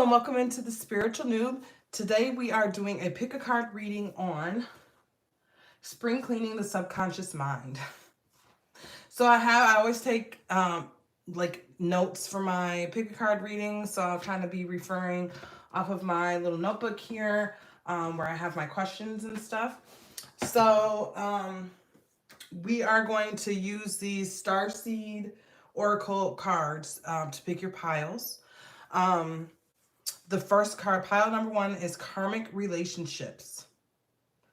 and welcome into the Spiritual Noob. Today we are doing a pick a card reading on spring cleaning the subconscious mind. So I always take like notes for my pick a card reading. So I'll kind of be referring off of my little notebook here where I have my questions and stuff. So we are going to use these Starseed Oracle cards to pick your piles. Um, The first card, pile number one, is karmic relationships.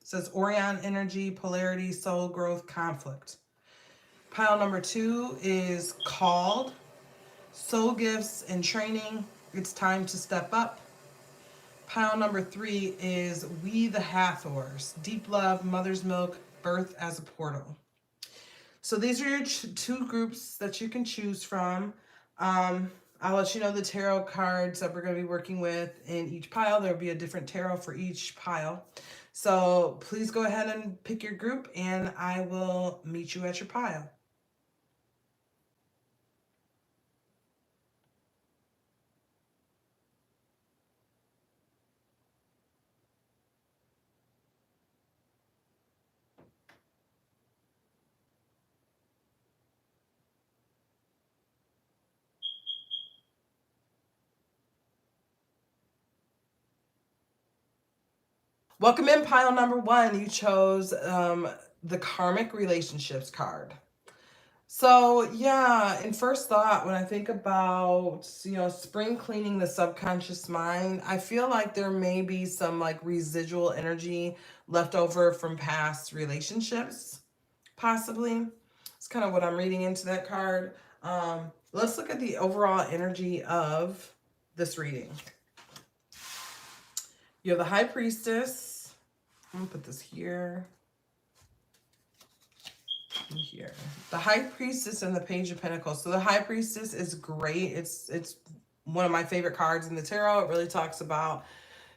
It says Orion energy, polarity, soul growth, conflict. Pile number two is called soul gifts and training. It's time to step up. Pile number three is We the Hathors, deep love, mother's milk, birth as a portal. So these are your two groups that you can choose from. I'll let you know the tarot cards that we're going to be working with in each pile. There will be a different tarot for each pile. So please go ahead and pick your group and I will meet you at your pile. Welcome in pile number one. You chose the karmic relationships card. So yeah, in first thought, when I think about, spring cleaning the subconscious mind, I feel like there may be some like residual energy left over from past relationships, possibly. It's kind of what I'm reading into that card. Let's look at the overall energy of this reading. You have the High Priestess. I'm gonna put this here. Here, the High Priestess and the Page of Pentacles. So the High Priestess is great. It's one of my favorite cards in the tarot. It really talks about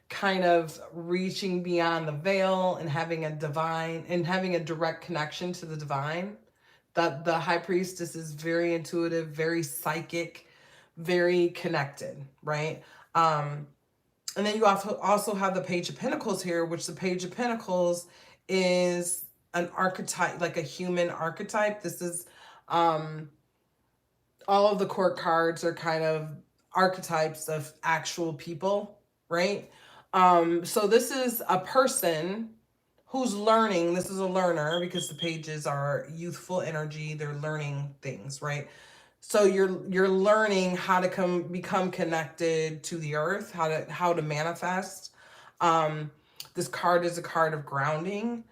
kind of reaching beyond the veil and having a direct connection to the divine. That the High Priestess is very intuitive, very psychic, very connected, right? And then you also have the Page of Pentacles here, which the Page of Pentacles is an archetype, like a human archetype. This is all of the court cards are kind of archetypes of actual people, right? So this is a person who's learning. This is a learner because the pages are youthful energy. They're learning things, right? So you're learning how to become connected to the earth, how to manifest. This card is a card of grounding.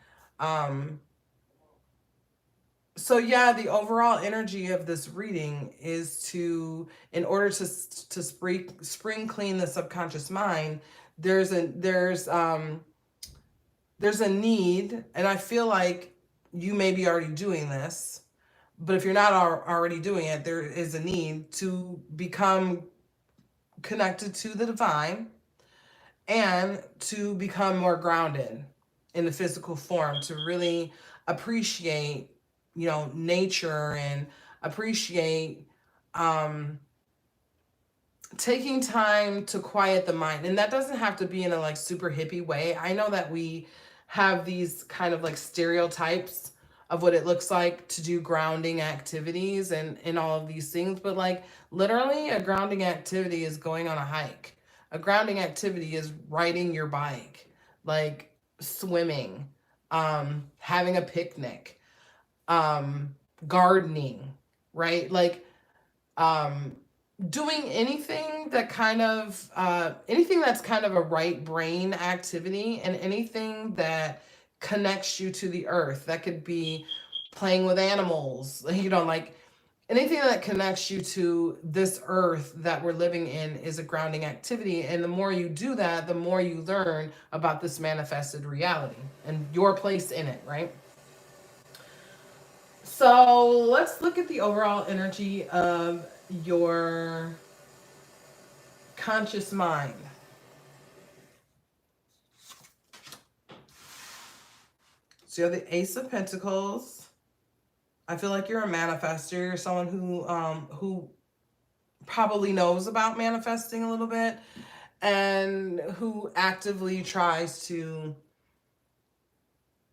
So yeah, the overall energy of this reading is in order to spring clean the subconscious mind, there's a need, and I feel like you may be already doing this, but if you're not already doing it, there is a need to become connected to the divine and to become more grounded in the physical form, to really appreciate, nature and appreciate taking time to quiet the mind. And that doesn't have to be in a like super hippie way. I know that we have these kind of like stereotypes of what it looks like to do grounding activities and all of these things, but like literally a grounding activity is going on a hike. A grounding activity is riding your bike, like swimming, having a picnic, gardening, right? Like doing anything that's kind of a right brain activity, and anything that connects you to the earth. That could be playing with animals, like anything that connects you to this earth that we're living in is a grounding activity. And the more you do that, the more you learn about this manifested reality and your place in it, right? So let's look at the overall energy of your conscious mind. So you have the Ace of Pentacles. I feel like you're a manifester. You're someone who probably knows about manifesting a little bit. and who actively tries to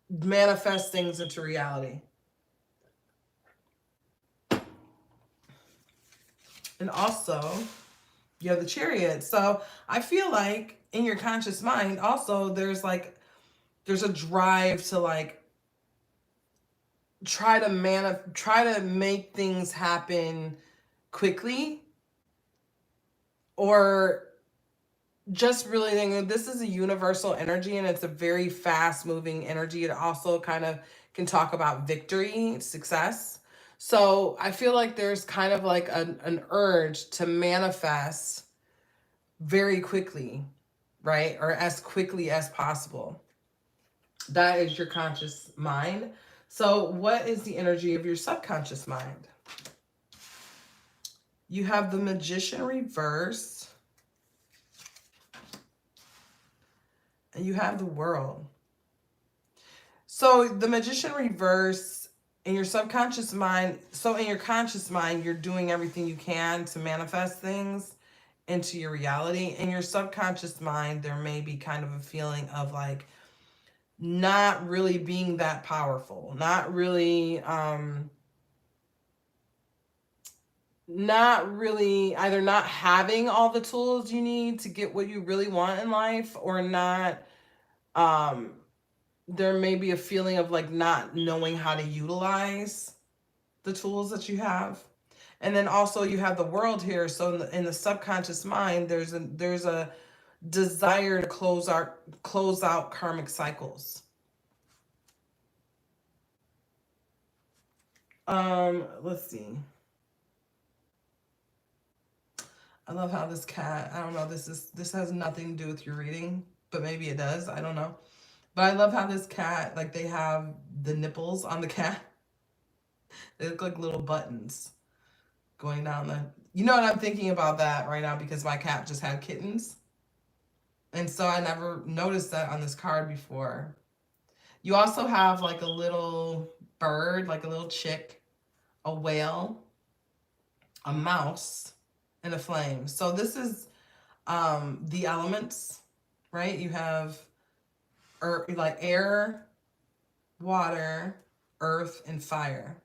manifest things into reality. And also, you have the Chariot. So I feel like in your conscious mind, also, there's a drive to like try to make things happen quickly, or just really thinking this is a universal energy and it's a very fast moving energy. It also kind of can talk about victory, success. So I feel like there's kind of like an urge to manifest very quickly, right? Or as quickly as possible. That is your conscious mind. So, what is the energy of your subconscious mind? You have the Magician reverse, and you have the World. So, the Magician reverse in your subconscious mind. So, in your conscious mind, you're doing everything you can to manifest things into your reality. In your subconscious mind, there may be kind of a feeling of like not really being that powerful, not really either not having all the tools you need to get what you really want in life, or not um there may be a feeling of like not knowing how to utilize the tools that you have. And then also you have the World here. So in the subconscious mind, there's a desire to close out karmic cycles. Let's see. I love how this cat, I don't know, this has nothing to do with your reading, but maybe it does. I don't know. But I love how this cat, like they have the nipples on the cat. They look like little buttons going down the, you know what, I'm thinking about that right now because my cat just had kittens. And so I never noticed that on this card before. You also have like a little bird, like a little chick, a whale, a mouse, and a flame. So this is the elements, right? You have like air, water, earth, and fire.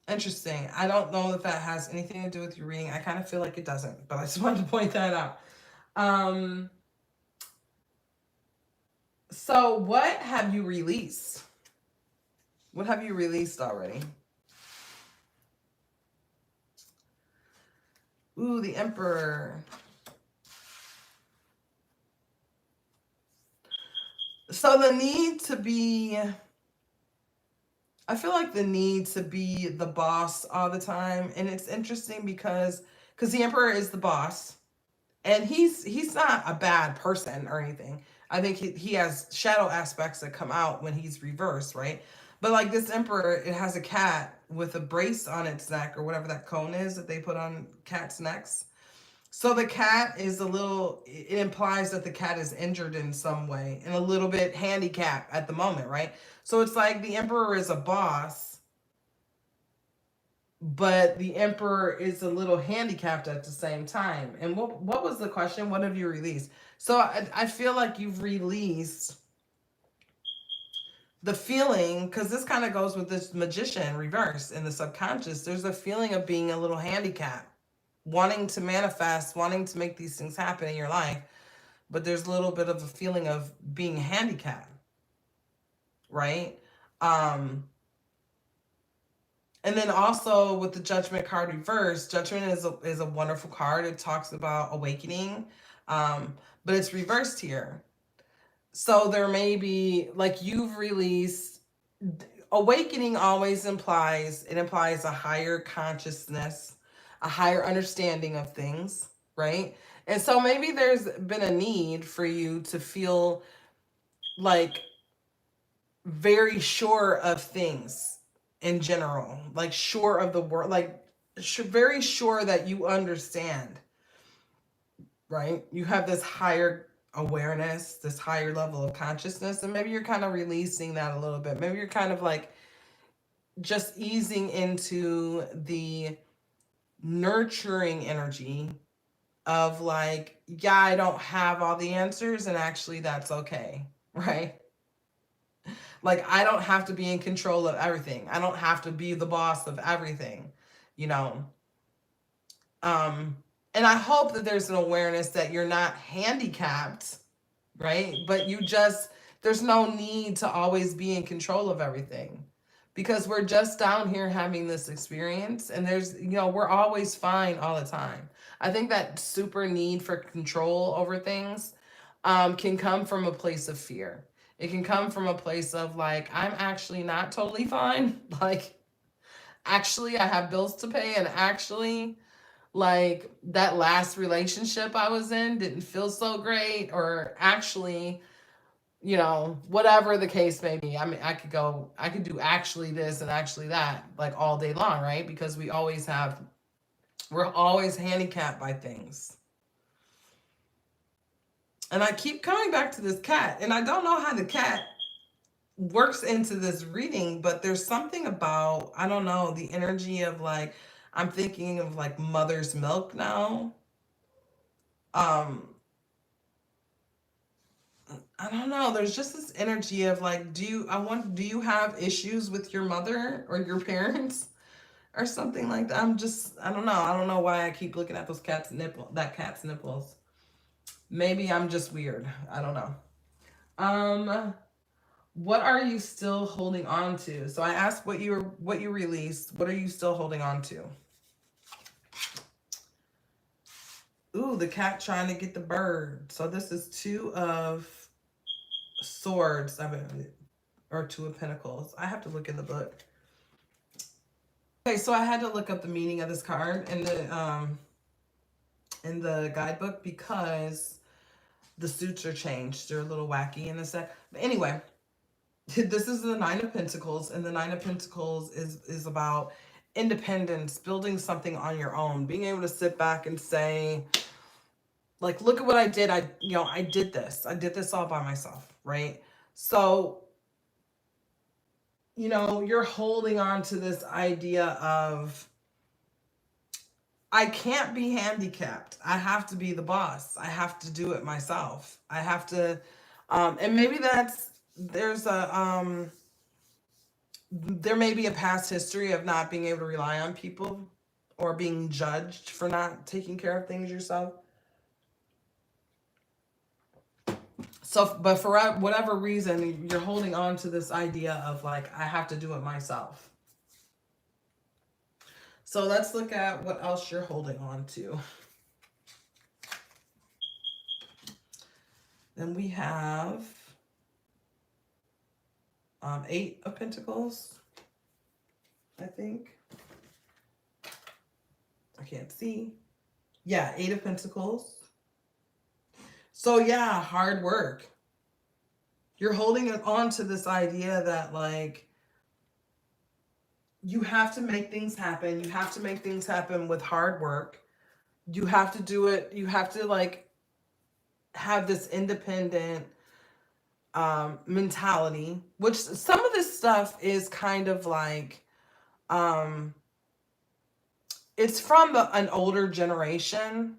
Interesting. I don't know if that has anything to do with your reading. I kind of feel like it doesn't, but I just wanted to point that out. So what have you released? What have you released already? Ooh, the Emperor. So the need to be, I feel like the need to be the boss all the time. And it's interesting because the Emperor is the boss. And he's not a bad person or anything. I think he has shadow aspects that come out when he's reversed, right? But like this Emperor, it has a cat with a brace on its neck or whatever that cone is that they put on cats' necks. So the cat is a little, it implies that the cat is injured in some way and a little bit handicapped at the moment, right? So it's like the Emperor is a boss, but the Emperor is a little handicapped at the same time. And what was the question? What have you released? So I feel like you've released the feeling, because this kind of goes with this Magician reverse in the subconscious. There's a feeling of being a little handicapped, wanting to manifest, wanting to make these things happen in your life, but there's a little bit of a feeling of being handicapped, right? Um, and then also with the Judgment card reversed, Judgment is a wonderful card. It talks about awakening, but it's reversed here. So there may be, like you've released, awakening always implies, it implies a higher consciousness, a higher understanding of things, right? And so maybe there's been a need for you to feel like very sure of things in general, like sure of the world, like very sure that you understand, right? You have this higher awareness, this higher level of consciousness, and maybe you're kind of releasing that a little bit. Maybe you're kind of like just easing into the nurturing energy of like, yeah, I don't have all the answers, and actually that's okay, right? Like, I don't have to be in control of everything. I don't have to be the boss of everything, you know. Um, and I hope that there's an awareness that you're not handicapped, right? But you just, there's no need to always be in control of everything because we're just down here having this experience, and there's, we're always fine all the time. I think that super need for control over things can come from a place of fear. It can come from a place of like, I'm actually not totally fine. Like, actually, I have bills to pay, and actually, like that last relationship I was in didn't feel so great, or actually, whatever the case may be. I mean, I could do actually this and actually that like all day long, right? Because we're always handicapped by things. And I keep coming back to this cat, and I don't know how the cat works into this reading, but there's something about, I don't know, the energy of like, I'm thinking of like mother's milk now. Um, I don't know. There's just this energy of like, do you have issues with your mother or your parents or something like that? I don't know. I don't know why I keep looking at that cat's nipples. Maybe I'm just weird. I don't know. Um, what are you still holding on to? So I asked what you released. What are you still holding on to? Ooh, the cat trying to get the bird. So this is two of swords. Or two of pentacles. I have to look in the book. Okay, so I had to look up the meaning of this card in the guidebook because the suits are changed. They're a little wacky in this deck. But anyway, this is the Nine of Pentacles, and the Nine of Pentacles is about independence, building something on your own, being able to sit back and say, like, look at what I did. I did this. I did this all by myself, right? So, you're holding on to this idea of, I can't be handicapped. I have to be the boss. I have to do it myself. I have to, and maybe there may be a past history of not being able to rely on people or being judged for not taking care of things yourself. So, but for whatever reason, you're holding on to this idea of like, I have to do it myself. So let's look at what else you're holding on to. Then we have Eight of Pentacles, I think. I can't see. Yeah, Eight of Pentacles. So yeah, hard work. You're holding on to this idea that like, you have to make things happen. You have to make things happen with hard work. You have to do it. You have to like have this independent mentality, which some of this stuff is kind of like, it's from an older generation,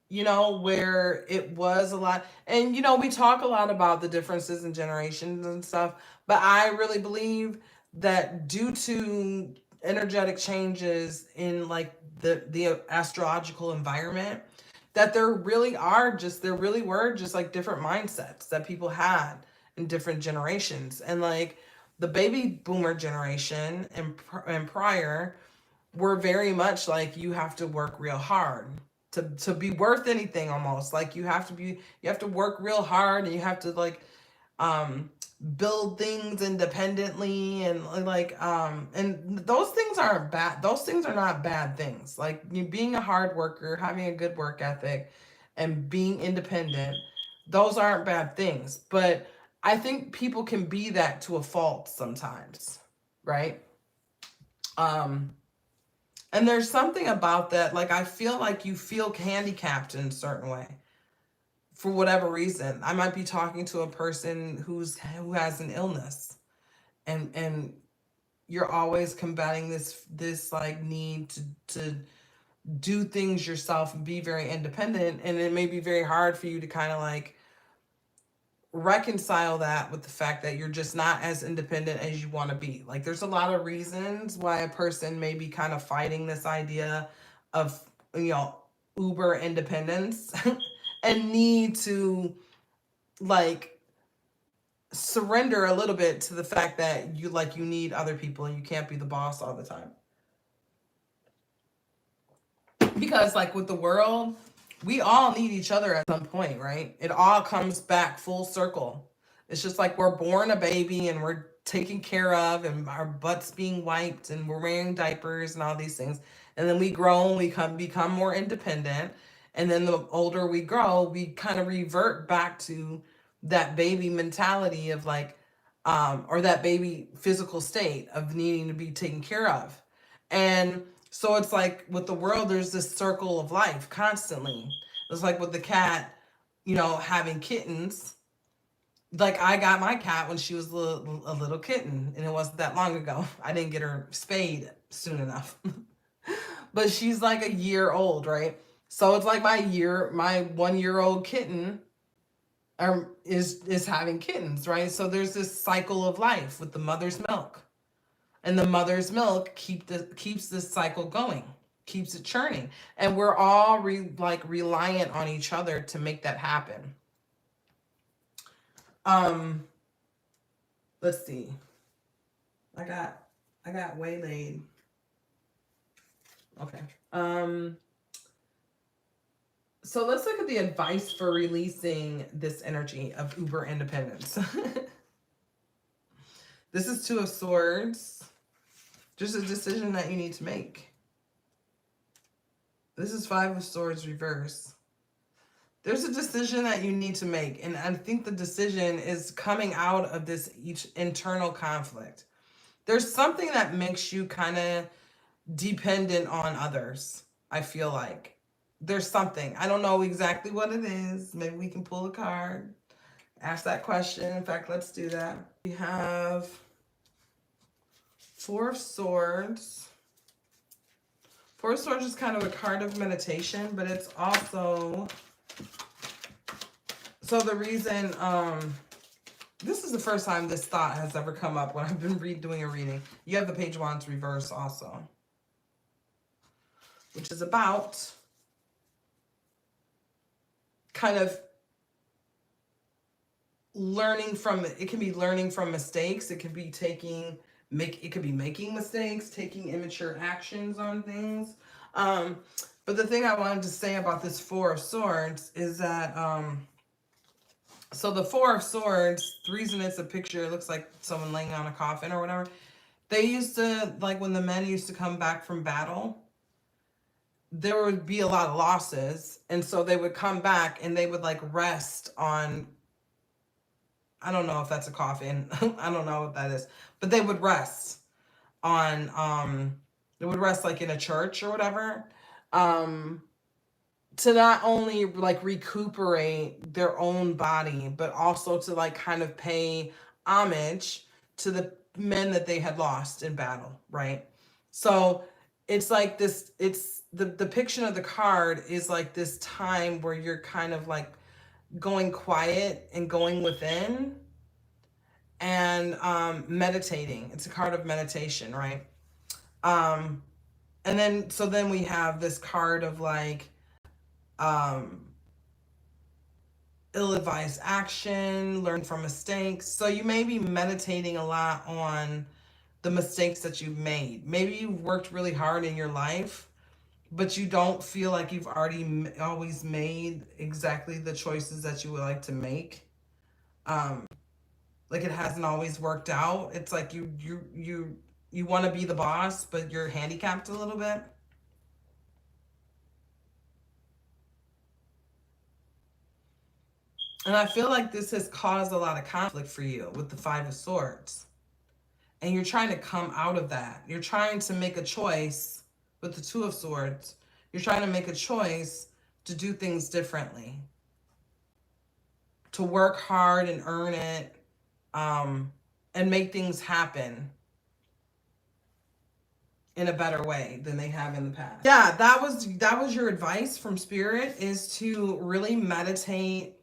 where it was a lot. And, we talk a lot about the differences in generations and stuff, but I really believe that due to energetic changes in like the astrological environment, that there really were just like different mindsets that people had in different generations. And like the baby boomer generation and prior were very much like, you have to work real hard to be worth anything, almost like you have to work real hard, and you have to like build things independently, and like and those things are not bad things. Like, you being a hard worker, having a good work ethic, and being independent, those aren't bad things. But I think people can be that to a fault sometimes, right? um and there's something about that, like, I feel like you feel handicapped in a certain way for whatever reason. I might be talking to a person who has an illness, and you're always combating this like need to do things yourself and be very independent. And it may be very hard for you to kind of like reconcile that with the fact that you're just not as independent as you want to be. Like there's a lot of reasons why a person may be kind of fighting this idea of, uber independence and need to like surrender a little bit to the fact that you need other people and you can't be the boss all the time. Because like with the world, we all need each other at some point, right? It all comes back full circle. It's just like we're born a baby and we're taken care of and our butts being wiped and we're wearing diapers and all these things. And then we grow and we become more independent. And then the older we grow, we kind of revert back to that baby mentality of like, or that baby physical state of needing to be taken care of. And so it's like with the world, there's this circle of life constantly. It's like with the cat, having kittens. Like I got my cat when she was a little kitten, and it wasn't that long ago. I didn't get her spayed soon enough. But she's like a year old, right? So it's like my 1 year old kitten is having kittens, right? So there's this cycle of life with the mother's milk. And the mother's milk keeps this cycle going, keeps it churning. And we're all reliant on each other to make that happen. Let's see. I got waylaid. Okay. So let's look at the advice for releasing this energy of uber independence. This is Two of Swords. Just a decision that you need to make. This is Five of Swords reverse. There's a decision that you need to make. And I think the decision is coming out of this each internal conflict. There's something that makes you kind of dependent on others, I feel like. There's something. I don't know exactly what it is. Maybe we can pull a card. Ask that question. In fact, let's do that. We have Four of Swords. Four of Swords is kind of a card of meditation, but it's also... So the reason... This is the first time this thought has ever come up when I've been doing a reading. You have the Page of Wands reverse also, which is about kind of learning from... It can be learning from mistakes. It could be making mistakes, taking immature actions on things. But the thing I wanted to say about this Four of Swords is that, so the Four of Swords, the reason it's a picture, it looks like someone laying on a coffin or whatever. They used to, like when the men used to come back from battle, there would be a lot of losses. And so they would come back and they would like rest on, I don't know if that's a coffin. I don't know what that is. But they would rest on, they would rest like in a church or whatever, to not only like recuperate their own body, but also to like kind of pay homage to the men that they had lost in battle, right? So it's like this, it's the depiction of the card is like this time where you're kind of like going quiet and going within and meditating. It's a card of meditation, right? And then we have this card of like ill-advised action, learn from mistakes. So you may be meditating a lot on the mistakes that you've made. Maybe you've worked really hard in your life, but you don't feel like you've always made exactly the choices that you would like to make. Like it hasn't always worked out. It's like you want to be the boss, but you're handicapped a little bit. And I feel like this has caused a lot of conflict for you with the Five of Swords. And you're trying to come out of that. You're trying to make a choice with the Two of Swords. You're trying to make a choice to do things differently, to work hard and earn it, and make things happen. in a better way than they have in the past. Yeah, that was your advice from Spirit, is to really meditate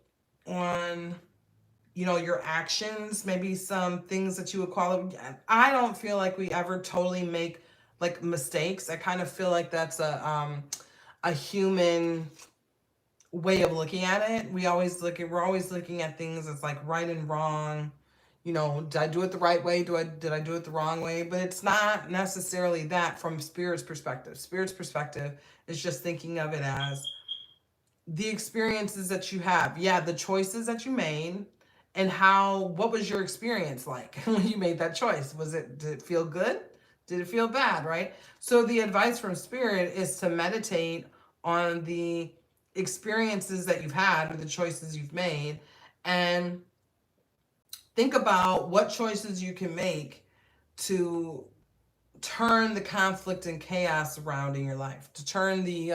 on, you know, your actions, maybe some things that you would call it. I don't feel like we ever totally make like mistakes. I kind of feel like that's a human way of looking at it. We're always looking at things as like right and wrong. You know, did I do it the right way? Did I do it the wrong way? But it's not necessarily that from Spirit's perspective. Spirit's perspective is just thinking of it as the experiences that you have. Yeah, the choices that you made, and what was your experience like when you made that choice? Did it feel good? Did it feel bad, right? So the advice from Spirit is to meditate on the experiences that you've had or the choices you've made, and think about what choices you can make to turn the conflict and chaos around in your life, to turn the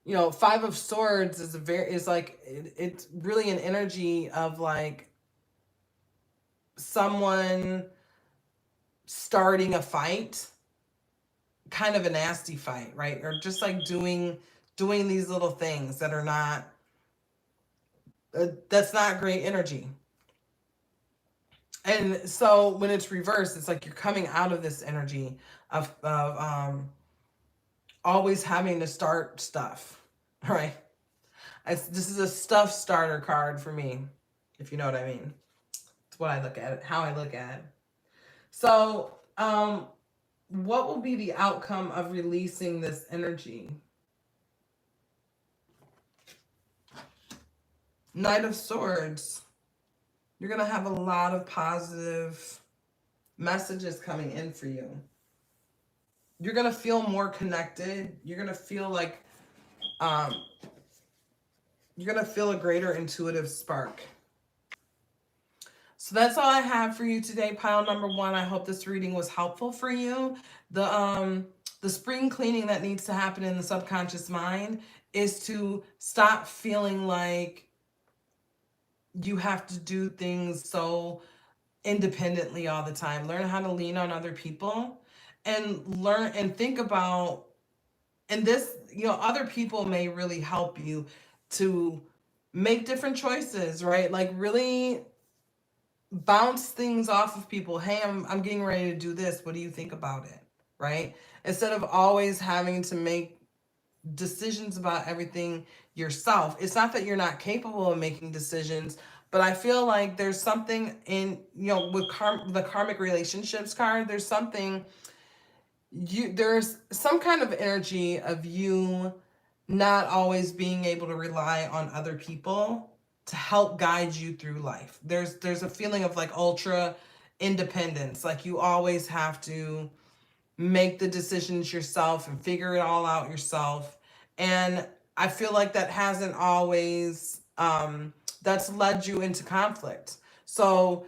you know, Five of Swords is like it's really an energy of like someone starting a fight, kind of a nasty fight, right? Or just like doing these little things that are not that's not great energy. And so when it's reversed, it's like you're coming out of this energy of always having to start stuff, right? This is a stuff starter card for me, if you know what I mean. It's what I look at it, how I look at it. So, what will be the outcome of releasing this energy? Knight of Swords. You're going to have a lot of positive messages coming in for you. You're going to feel more connected. You're going to feel like, you're going to feel a greater intuitive spark. So that's all I have for you today, pile number one. I hope this reading was helpful for you. The spring cleaning that needs to happen in the subconscious mind is to stop feeling like you have to do things so independently all the time. Learn how to lean on other people, and learn and think about, and this, you know, other people may really help you to make different choices, right? Like really bounce things off of people. Hey, I'm getting ready to do this. What do you think about it? Right? Instead of always having to make decisions about everything yourself. It's not that you're not capable of making decisions, but I feel like there's something in, you know, with the karmic relationships card, there's some kind of energy of you not always being able to rely on other people to help guide you through life. There's a feeling of like ultra independence, like you always have to make the decisions yourself and figure it all out yourself. And I feel like that hasn't always that's led you into conflict. So,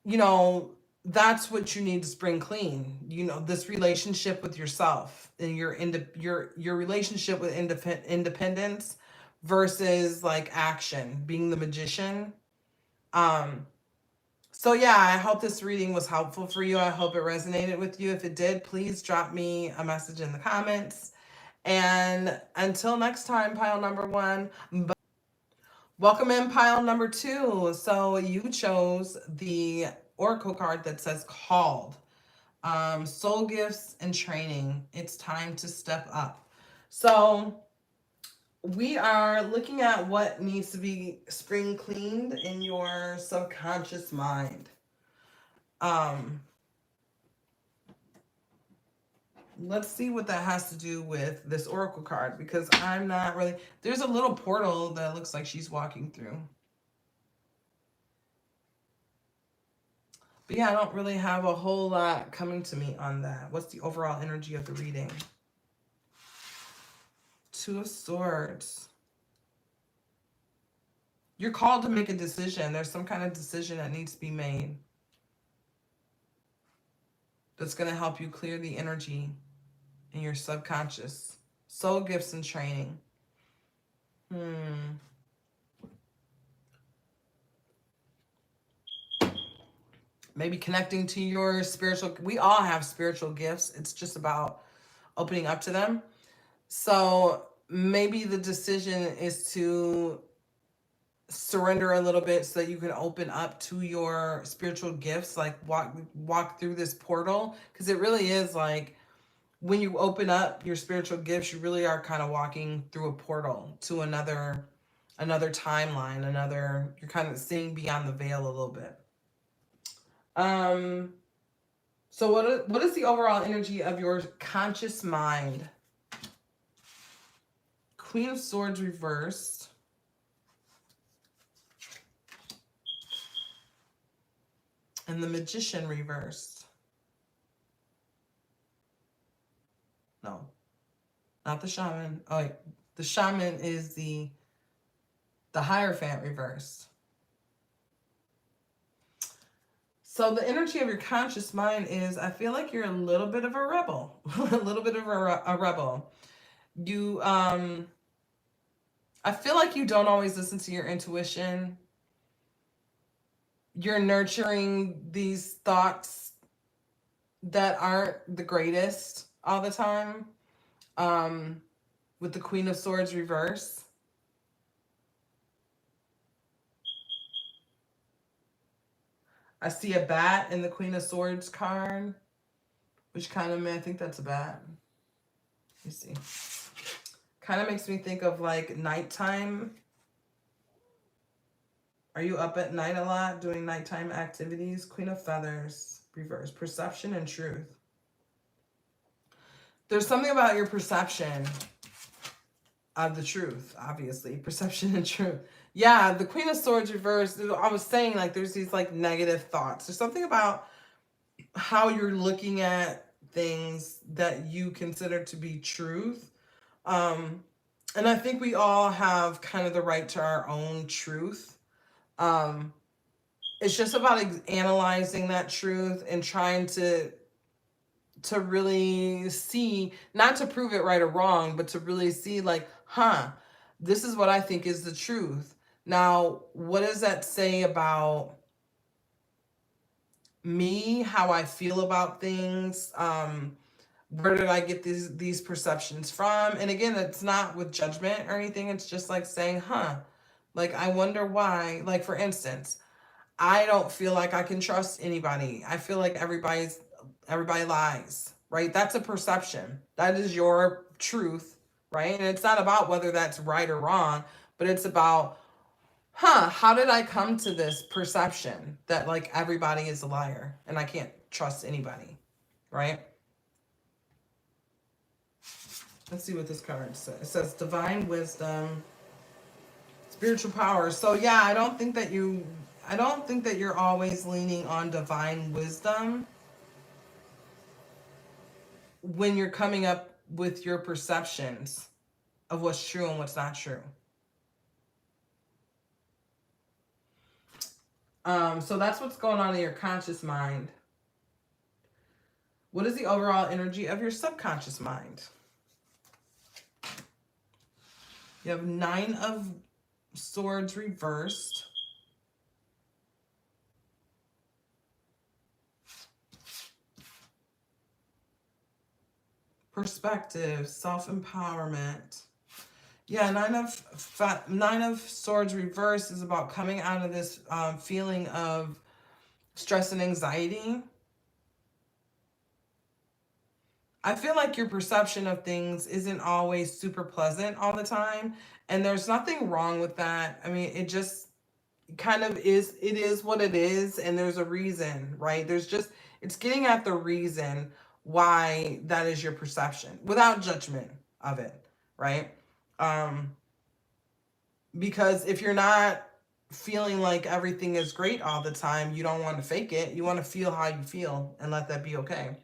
you know, that's what you need to spring clean. You know, this relationship with yourself and your relationship with independence versus like action, being the magician. Um so yeah, I hope this reading was helpful for you. I hope it resonated with you. If it did, please drop me a message in the comments. And until next time, pile number one, welcome in pile number two. So you chose the Oracle card that says called. Soul gifts and training. It's time to step up. So we are looking at what needs to be spring cleaned in your subconscious mind. Let's see what that has to do with this Oracle card, because I'm not really... There's a little portal that looks like she's walking through. But yeah, I don't really have a whole lot coming to me on that. What's the overall energy of the reading? Two of Swords. You're called to make a decision. There's some kind of decision that needs to be made that's going to help you clear the energy in your subconscious. Soul gifts and training. maybe connecting to your spiritual, we all have spiritual gifts. It's just about opening up to them. So maybe the decision is to surrender a little bit so that you can open up to your spiritual gifts, like walk through this portal, because it really is like when you open up your spiritual gifts, you really are kind of walking through a portal to another timeline, another, you're kind of seeing beyond the veil a little bit. um so what is the overall energy of your conscious mind? Queen of Swords reversed, and the Magician reversed. No, not the Shaman. Oh wait, the Shaman is the Hierophant reversed. So the energy of your conscious mind is, I feel like you're a little bit of a rebel, a little bit of a rebel. You, I feel like you don't always listen to your intuition. You're nurturing these thoughts that aren't the greatest all the time. Um, with the Queen of Swords reverse. I see a bat in the Queen of Swords card, which kind of, I think that's a bat. Let me see. Kind of makes me think of like nighttime. Are you up at night a lot doing nighttime activities? Queen of Feathers, reverse. Perception and truth. There's something about your perception of the truth, obviously. Perception and truth. Yeah, the Queen of Swords reversed. I was saying, like, there's these like negative thoughts. There's something about how you're looking at things that you consider to be truth. And I think we all have kind of the right to our own truth. Um, it's just about analyzing that truth and trying to really see, not to prove it right or wrong, but to really see like, this is what I think is the truth. Now, what does that say about me, how I feel about things? Where did I get these perceptions from? And again, it's not with judgment or anything. It's just like saying, like, I wonder why. Like, for instance, I don't feel like I can trust anybody. I feel like everybody lies, right? That's a perception. That is your truth, right? And it's not about whether that's right or wrong, but it's about, how did I come to this perception that like everybody is a liar and I can't trust anybody, right? Let's see what this card says. It says divine wisdom, spiritual power. So yeah, I don't think that you're always leaning on divine wisdom when you're coming up with your perceptions of what's true and what's not true. So that's what's going on in your conscious mind. What is the overall energy of your subconscious mind? You have 9 of Swords reversed. Perspective, self-empowerment. Yeah, 9 of Swords reversed is about coming out of this feeling of stress and anxiety. I feel like your perception of things isn't always super pleasant all the time, and there's nothing wrong with that. I mean, it just kind of is, it is what it is, and there's a reason, right? It's getting at the reason why that is your perception without judgment of it, right? Um, because if you're not feeling like everything is great all the time, you don't want to fake it. You want to feel how you feel and let that be okay.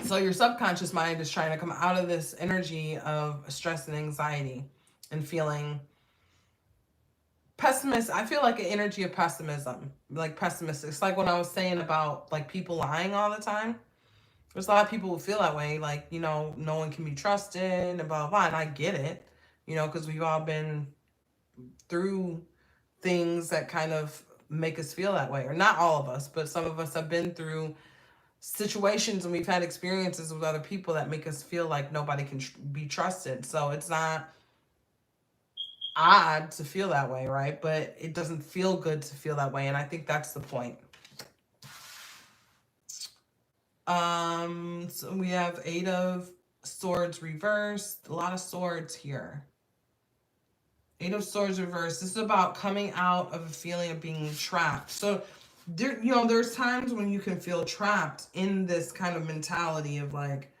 So your subconscious mind is trying to come out of this energy of stress and anxiety and feeling pessimist. I feel like an energy of pessimism, like pessimistic. It's like when I was saying about like people lying all the time. There's a lot of people who feel that way, like, no one can be trusted and blah, blah, blah. And I get it, because we've all been through things that kind of make us feel that way. Or not all of us, but some of us have been through situations and we've had experiences with other people that make us feel like nobody can be trusted. So it's not odd to feel that way, right? But it doesn't feel good to feel that way. And I think that's the point. So we have 8 of Swords reversed. A lot of swords here. 8 of Swords reversed. This is about coming out of a feeling of being trapped. So there, there's times when you can feel trapped in this kind of mentality of like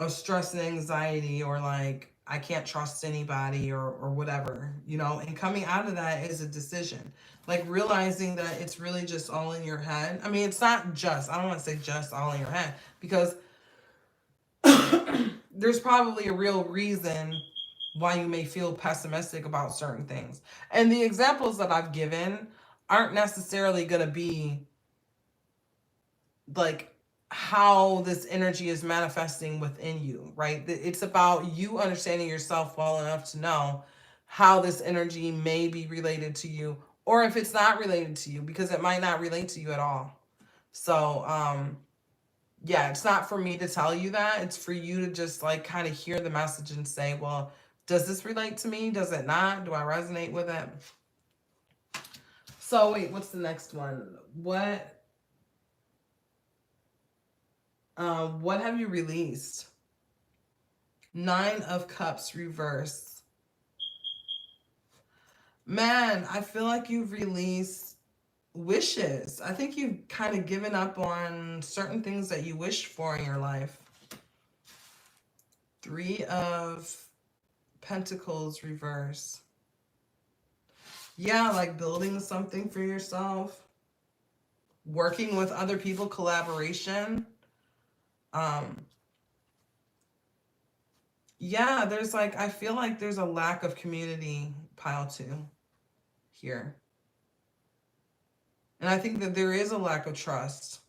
of stress and anxiety, or like I can't trust anybody, or whatever, and coming out of that is a decision. Like realizing that it's really just all in your head. I mean, it's not just, I don't want to say just all in your head, because there's probably a real reason why you may feel pessimistic about certain things. And the examples that I've given aren't necessarily going to be like how this energy is manifesting within you, right? It's about you understanding yourself well enough to know how this energy may be related to you, or if it's not related to you, because it might not relate to you at all. So, yeah, it's not for me to tell you that. It's for you to just like kind of hear the message and say, well, does this relate to me? Does it not? Do I resonate with it? So wait, what's the next one? What have you released? 9 of Cups reverse. Man, I feel like you've released wishes. I think you've kind of given up on certain things that you wished for in your life. 3 of Pentacles reverse. Yeah, like building something for yourself. Working with other people, collaboration. Yeah, there's like, I feel like there's a lack of community, pile 2 here. And I think that there is a lack of trust.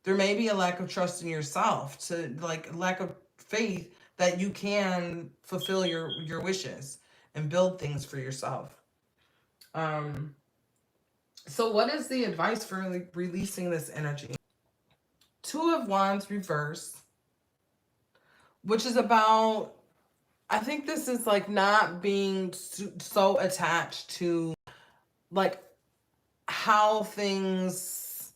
There may be a lack of trust in yourself, to like lack of faith that you can fulfill your wishes and build things for yourself. So what is the advice for like releasing this energy? 2 of Wands reverse, which is about, I think this is like not being so attached to like how things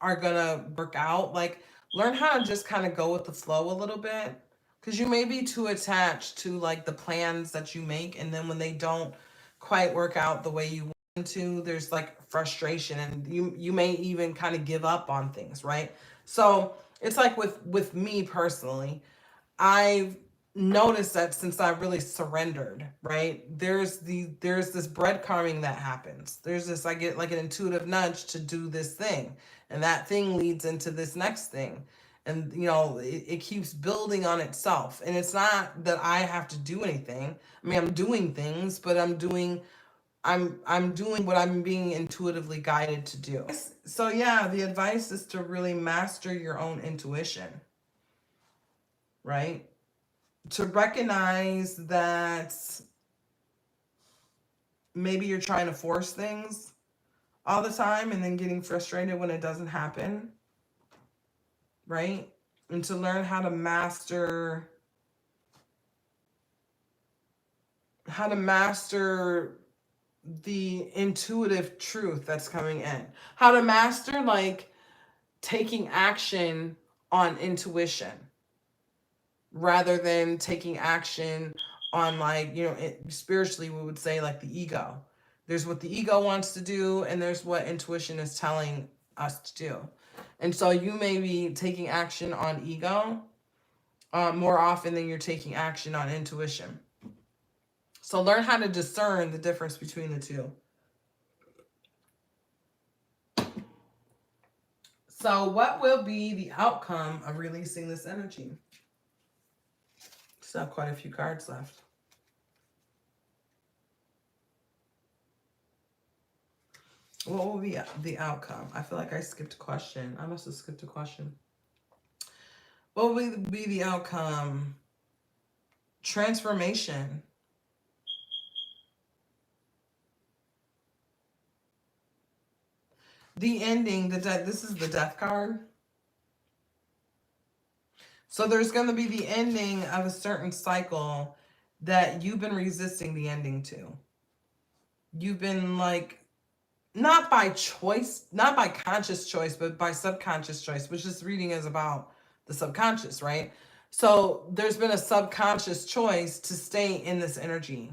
are gonna work out. Like learn how to just kind of go with the flow a little bit, because you may be too attached to like the plans that you make, and then when they don't quite work out the way you want to, there's like frustration, and you may even kind of give up on things, right? So it's like with me personally, I've noticed that since I really surrendered, right? There's this breadcrumbing that happens. There's this, I get like an intuitive nudge to do this thing, and that thing leads into this next thing. And it keeps building on itself. And it's not that I have to do anything. I mean, I'm doing things, but I'm doing what I'm being intuitively guided to do. So yeah, the advice is to really master your own intuition, right? To recognize that maybe you're trying to force things all the time and then getting frustrated when it doesn't happen, right? And to learn how to master the intuitive truth that's coming in. How to master like taking action on intuition rather than taking action on like, spiritually we would say like the ego. There's what the ego wants to do, and there's what intuition is telling us to do. And so you may be taking action on ego more often than you're taking action on intuition. So learn how to discern the difference between the two. So what will be the outcome of releasing this energy? Still have quite a few cards left. What will be the outcome? I feel like I skipped a question. I must have skipped a question. What will be the outcome? Transformation. the ending, this is the death card. So there's going to be the ending of a certain cycle that you've been resisting the ending to. You've been like, not by choice, not by conscious choice, but by subconscious choice, which this reading is about the subconscious, right? So there's been a subconscious choice to stay in this energy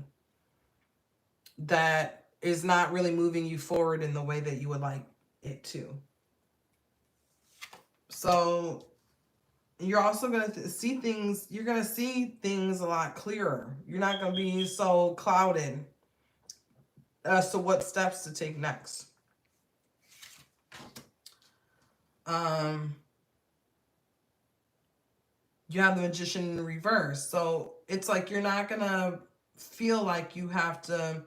that is not really moving you forward in the way that you would like it to. So you're also going to see things, you're going to see things a lot clearer. You're not going to be so clouded as to what steps to take next. You have the Magician in reverse. So it's like you're not going to feel like you have to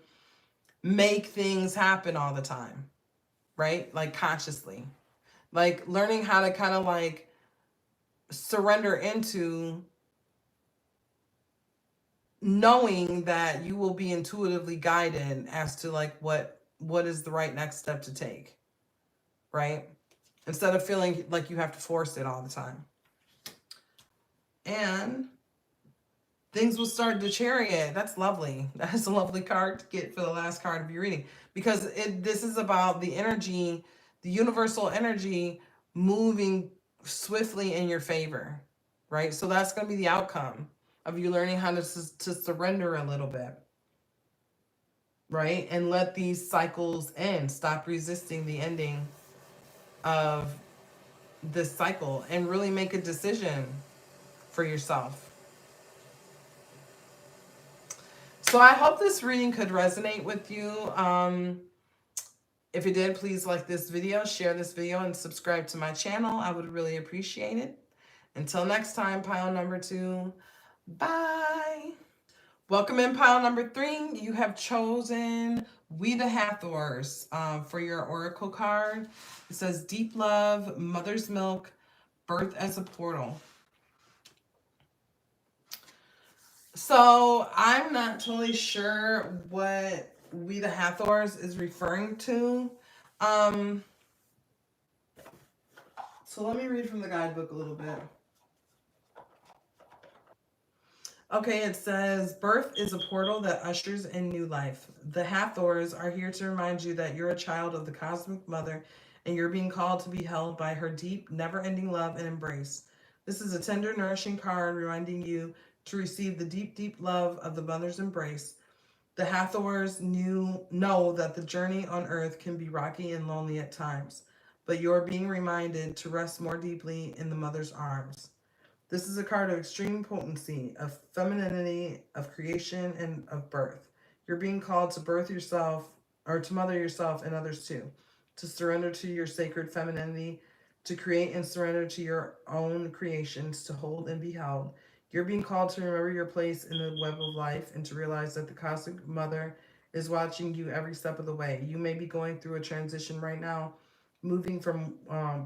make things happen all the time, right? Like consciously. Like learning how to kind of like surrender into knowing that you will be intuitively guided as to like what is the right next step to take, right? Instead of feeling like you have to force it all the time. And things will start to chariot. That's lovely. That's a lovely card to get for the last card of your reading, because this is about the energy, the universal energy moving swiftly in your favor, right? So that's going to be the outcome of you learning how to surrender a little bit, right? And let these cycles end. Stop resisting the ending of this cycle and really make a decision for yourself. So I hope this reading could resonate with you. If it did, please like this video, share this video, and subscribe to my channel. I would really appreciate it. Until next time, pile number 2. Bye. Welcome in pile number 3. You have chosen We the Hathors for your oracle card. It says Deep Love, Mother's Milk, Birth as a Portal. So I'm not totally sure what We the Hathors is referring to. So let me read from the guidebook a little bit. Okay, it says, birth is a portal that ushers in new life. The Hathors are here to remind you that you're a child of the Cosmic Mother and you're being called to be held by her deep, never-ending love and embrace. This is a tender, nourishing card reminding you to receive the deep, deep love of the Mother's embrace. The Hathors know that the journey on Earth can be rocky and lonely at times, but you're being reminded to rest more deeply in the Mother's arms. This is a card of extreme potency, of femininity, of creation, and of birth. You're being called to birth yourself, or to mother yourself and others too, to surrender to your sacred femininity, to create and surrender to your own creations, to hold and be held. You're being called to remember your place in the web of life and to realize that the Cosmic Mother is watching you every step of the way. You may be going through a transition right now, moving from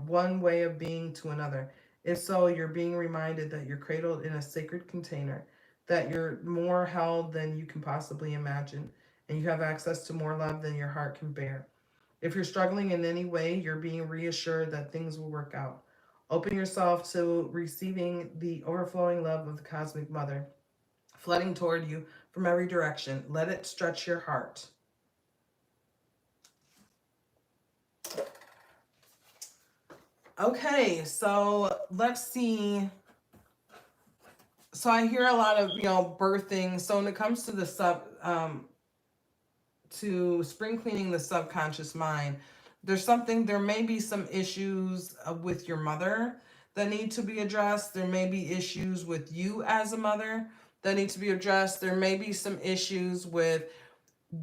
one way of being to another. If so, you're being reminded that you're cradled in a sacred container, that you're more held than you can possibly imagine, and you have access to more love than your heart can bear. If you're struggling in any way, you're being reassured that things will work out. Open yourself to receiving the overflowing love of the Cosmic Mother, flooding toward you from every direction. Let it stretch your heart. Okay, so let's see. So I hear a lot of, birthing. So when it comes to the to spring cleaning the subconscious mind, there may be some issues with your mother that need to be addressed. There may be issues with you as a mother that need to be addressed. There may be some issues with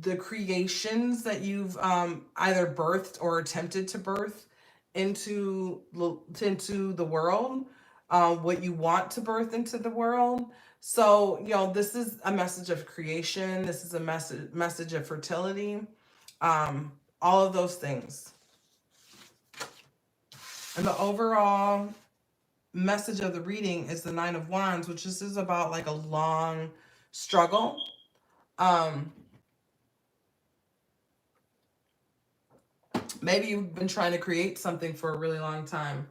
the creations that you've either birthed or attempted to birth into the world, what you want to birth into the world. So, this is a message of creation. This is a message of fertility, all of those things. And the overall message of the reading is the Nine of Wands, which is about like a long struggle. Maybe you've been trying to create something for a really long time.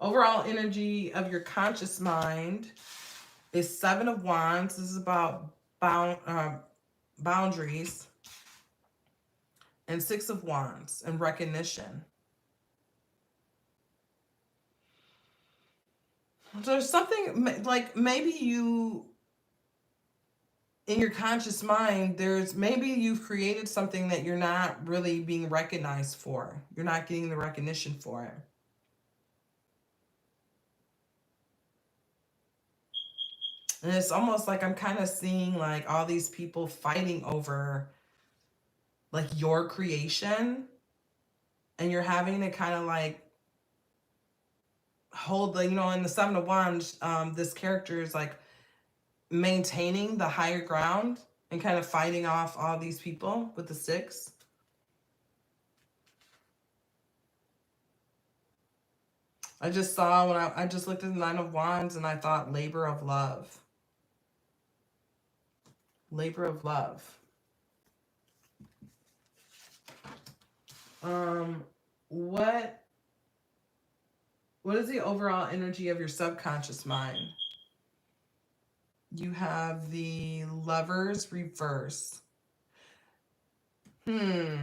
Overall energy of your conscious mind is Seven of Wands. This is about boundaries. And Six of Wands and recognition. There's something like maybe you, in your conscious mind, there's maybe you've created something that you're not really being recognized for. You're not getting the recognition for it. And it's almost like I'm kind of seeing like all these people fighting over like your creation, and you're having to kind of like hold the, in the Seven of Wands, this character is like maintaining the higher ground and kind of fighting off all these people with the Six. I just saw when I just looked at the Nine of Wands and I thought labor of love. Labor of love. What is the overall energy of your subconscious mind? You have the Lovers reverse. Now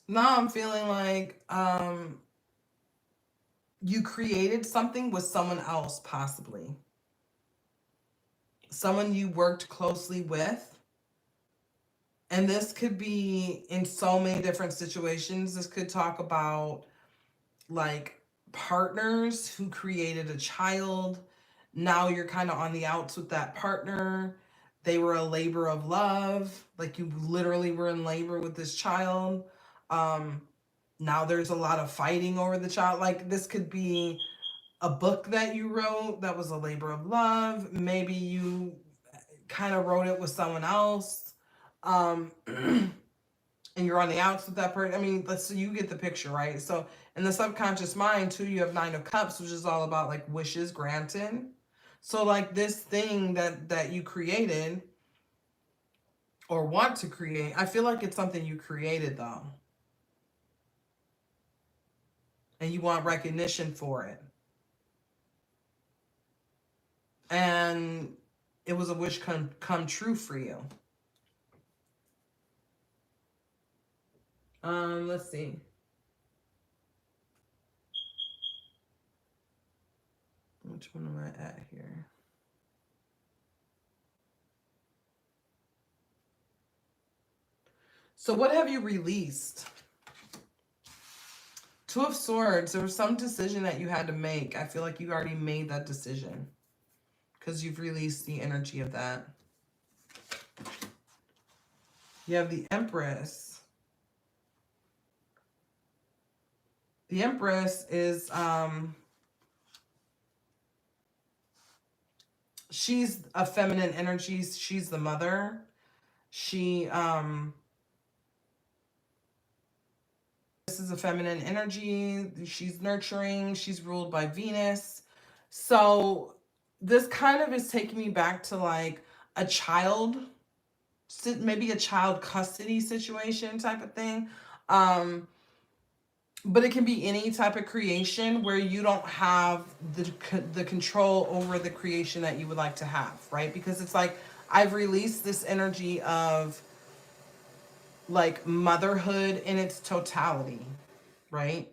I'm feeling like you created something with someone else, possibly. Someone you worked closely with. And this could be in so many different situations. This could talk about like partners who created a child. Now you're kind of on the outs with that partner. They were a labor of love. Like you literally were in labor with this child. Now there's a lot of fighting over the child. Like this could be a book that you wrote that was a labor of love. Maybe you kind of wrote it with someone else. And you're on the outs with that person. I mean, so you get the picture, right? So in the subconscious mind too, you have Nine of Cups, which is all about like wishes granted. So like this thing that you created or want to create, I feel like it's something you created though. And you want recognition for it. And it was a wish come true for you. Let's see. Which one am I at here? So what have you released? Two of Swords, there was some decision that you had to make. I feel like you already made that decision because you've released the energy of that. You have the Empress. The Empress is, she's a feminine energy. She's the mother. She, this is a feminine energy. She's nurturing. She's ruled by Venus. So this kind of is taking me back to like a child, maybe a child custody situation type of thing. But it can be any type of creation where you don't have the control over the creation that you would like to have, right? Because it's like I've released this energy of like motherhood in its totality, right?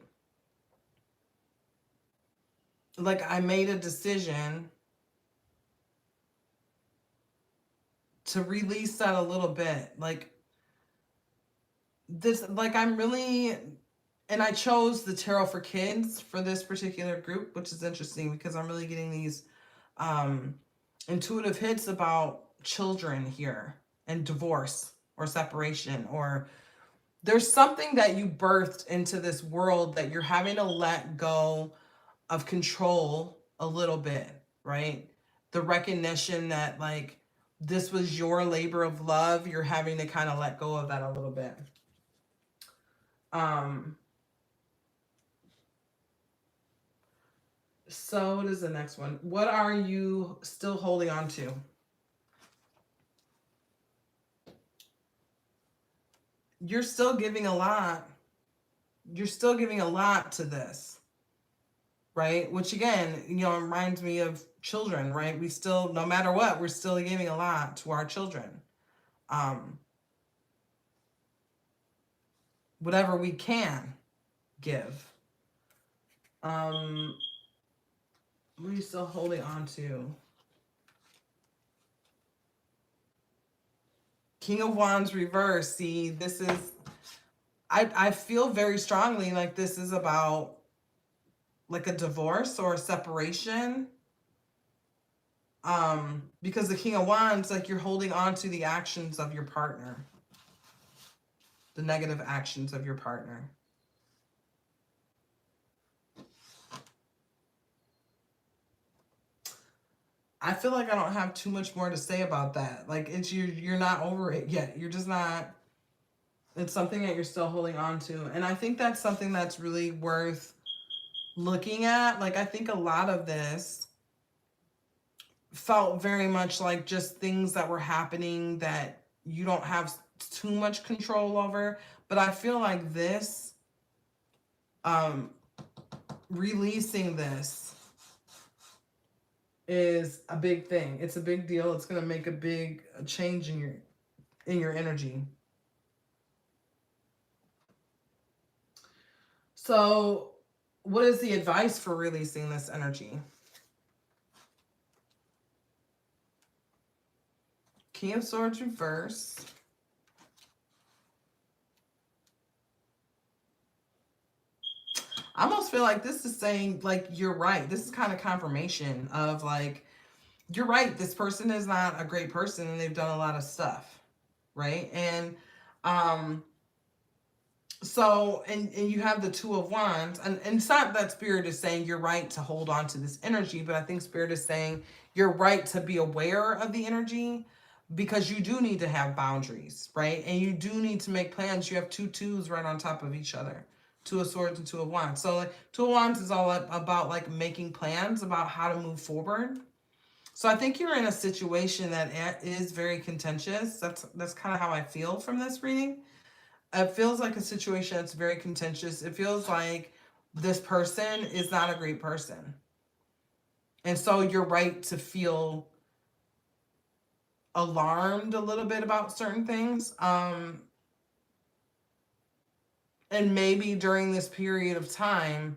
Like I made a decision to release that a little bit. Like this, like I'm really, and I chose the Tarot for Kids for this particular group, which is interesting because I'm really getting these intuitive hits about children here and divorce or separation, or there's something that you birthed into this world that you're having to let go of control a little bit, right? The recognition that like this was your labor of love, you're having to kind of let go of that a little bit. So what is the next one? What are you still holding on to? you're still giving a lot. You're still giving a lot to this, right? Which again, reminds me of children, right? We still, no matter what, we're still giving a lot to our children. Um, whatever we can give. What are you still holding on to? King of Wands reverse. See, this is, I feel very strongly like this is about like a divorce or a separation. Because the King of Wands, like you're holding on to the actions of your partner, the negative actions of your partner. I feel like I don't have too much more to say about that. Like it's you're not over it yet. You're just not. It's something that you're still holding on to, and I think that's something that's really worth looking at. Like I think a lot of this felt very much like just things that were happening that you don't have too much control over. But I feel like this, releasing this is a big thing. It's a big deal. It's going to make a big change in your energy. So, what is the advice for releasing this energy? King of Swords reverse. I almost feel like this is saying, like, you're right. This is kind of confirmation of, like, you're right. This person is not a great person and they've done a lot of stuff, right? And, so, and you have the Two of Wands, and it's not that Spirit is saying you're right to hold on to this energy, but I think Spirit is saying you're right to be aware of the energy because you do need to have boundaries, right? And you do need to make plans. You have two twos right on top of each other. Two of Swords and Two of Wands. So like Two of Wands is all about like making plans about how to move forward. So I think you're in a situation that is very contentious. That's kind of how I feel from this reading. It feels like a situation that's very contentious. It feels like this person is not a great person. And so you're right to feel alarmed a little bit about certain things. And maybe during this period of time,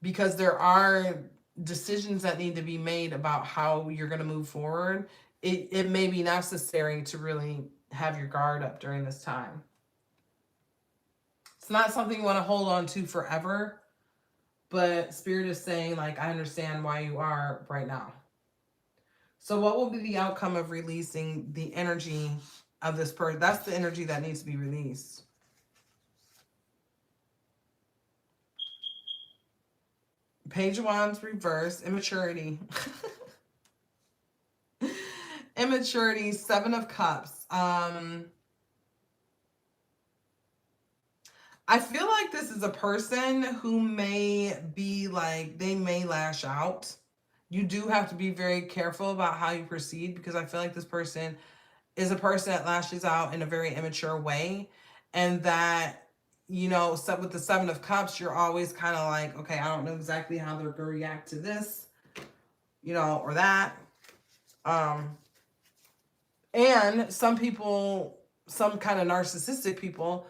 because there are decisions that need to be made about how you're going to move forward, it may be necessary to really have your guard up during this time. It's not something you want to hold on to forever, but Spirit is saying, like, I understand why you are right now. So what will be the outcome of releasing the energy of this person? That's the energy that needs to be released. Page of Wands reverse, immaturity. Immaturity, Seven of Cups. I feel like this is a person who may be like, they may lash out. You do have to be very careful about how you proceed because I feel like this person is a person that lashes out in a very immature way. And that, with the Seven of Cups, you're always kind of like, okay, I don't know exactly how they're going to react to this, or that. And some people, some kind of narcissistic people,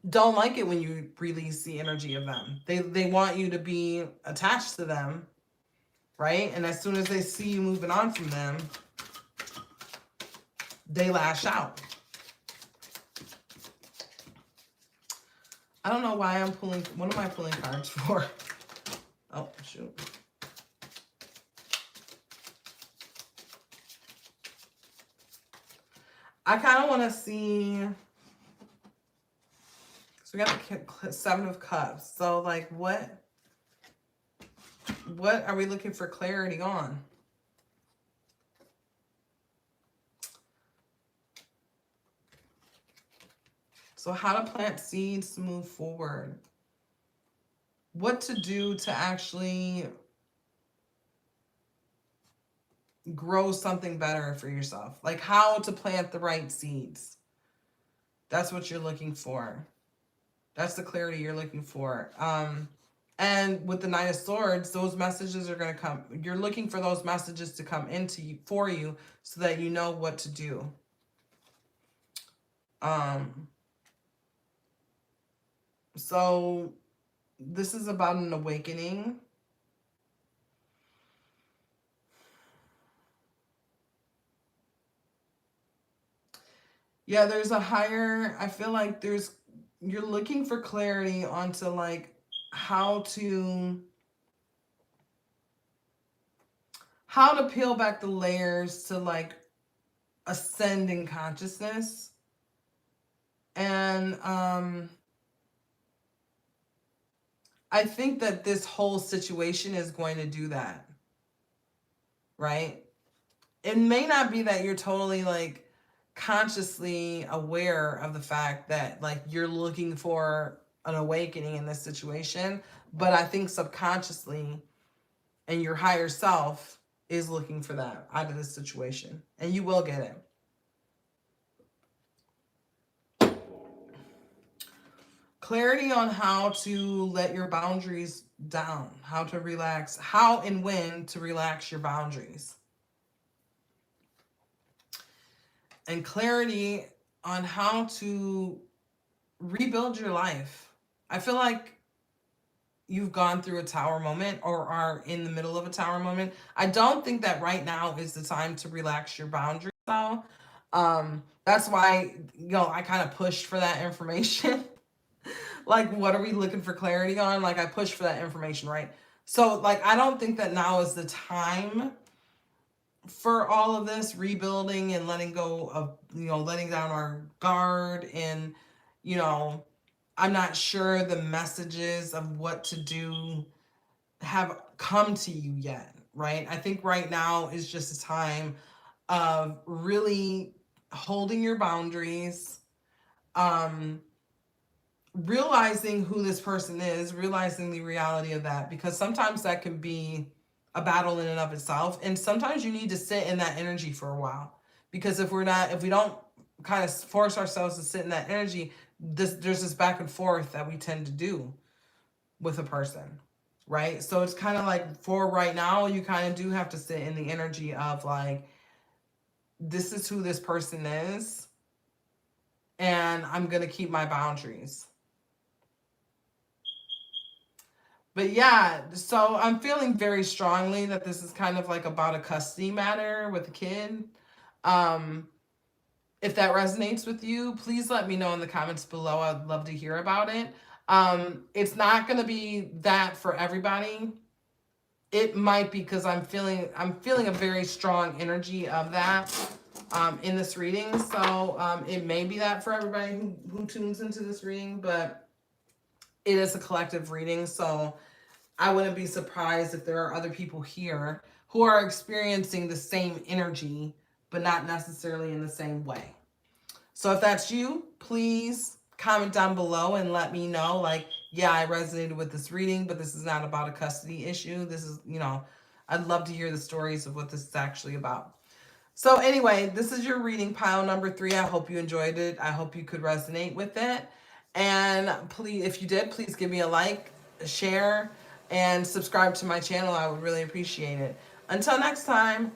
don't like it when you release the energy of them. They want you to be attached to them, right? And as soon as they see you moving on from them, they lash out. I don't know why I'm pulling. What am I pulling cards for? Oh, shoot. I kind of want to see. So we got the Seven of Cups. So like what are we looking for clarity on? So how to plant seeds to move forward. What to do to actually grow something better for yourself. Like how to plant the right seeds That's what you're looking for. That's the clarity you're looking for. And with the Knight of Swords, those messages are going to come. You're looking for those messages to come into you, for you, so that you know what to do. So this is about an awakening. Yeah, there's a higher, I feel like you're looking for clarity onto like how to peel back the layers to like ascend in consciousness. And I think that this whole situation is going to do that, right? It may not be that you're totally like consciously aware of the fact that like you're looking for an awakening in this situation, but I think subconsciously and your higher self is looking for that out of this situation, and you will get it. Clarity on how to let your boundaries down, how to relax, how and when to relax your boundaries. And clarity on how to rebuild your life. I feel like you've gone through a tower moment or are in the middle of a tower moment. I don't think that right now is the time to relax your boundaries though. That's why, I kind of pushed for that information. Like, what are we looking for clarity on? Like, I pushed for that information, right? So, like, I don't think that now is the time for all of this rebuilding and letting go of, letting down our guard. And, I'm not sure the messages of what to do have come to you yet, right? I think right now is just a time of really holding your boundaries, realizing who this person is, realizing the reality of that, because sometimes that can be a battle in and of itself. And sometimes you need to sit in that energy for a while, because if we don't kind of force ourselves to sit in that energy, there's this back and forth that we tend to do with a person, right? So it's kind of like, for right now, you kind of do have to sit in the energy of like, this is who this person is, and I'm going to keep my boundaries. But yeah, so I'm feeling very strongly that this is kind of like about a custody matter with a kid. Um, if that resonates with you, please let me know in the comments below. I'd love to hear about it. It's not going to be that for everybody. It might be, because I'm feeling a very strong energy of that in this reading. So it may be that for everybody who tunes into this reading, but it is a collective reading. So I wouldn't be surprised if there are other people here who are experiencing the same energy, but not necessarily in the same way. So if that's you, please comment down below and let me know, like, yeah, I resonated with this reading, but this is not about a custody issue. This is, I'd love to hear the stories of what this is actually about. So anyway, this is your reading pile number 3. I hope you enjoyed it. I hope you could resonate with it. And please, if you did, please give me a like, a share, and subscribe to my channel. I would really appreciate it. Until next time,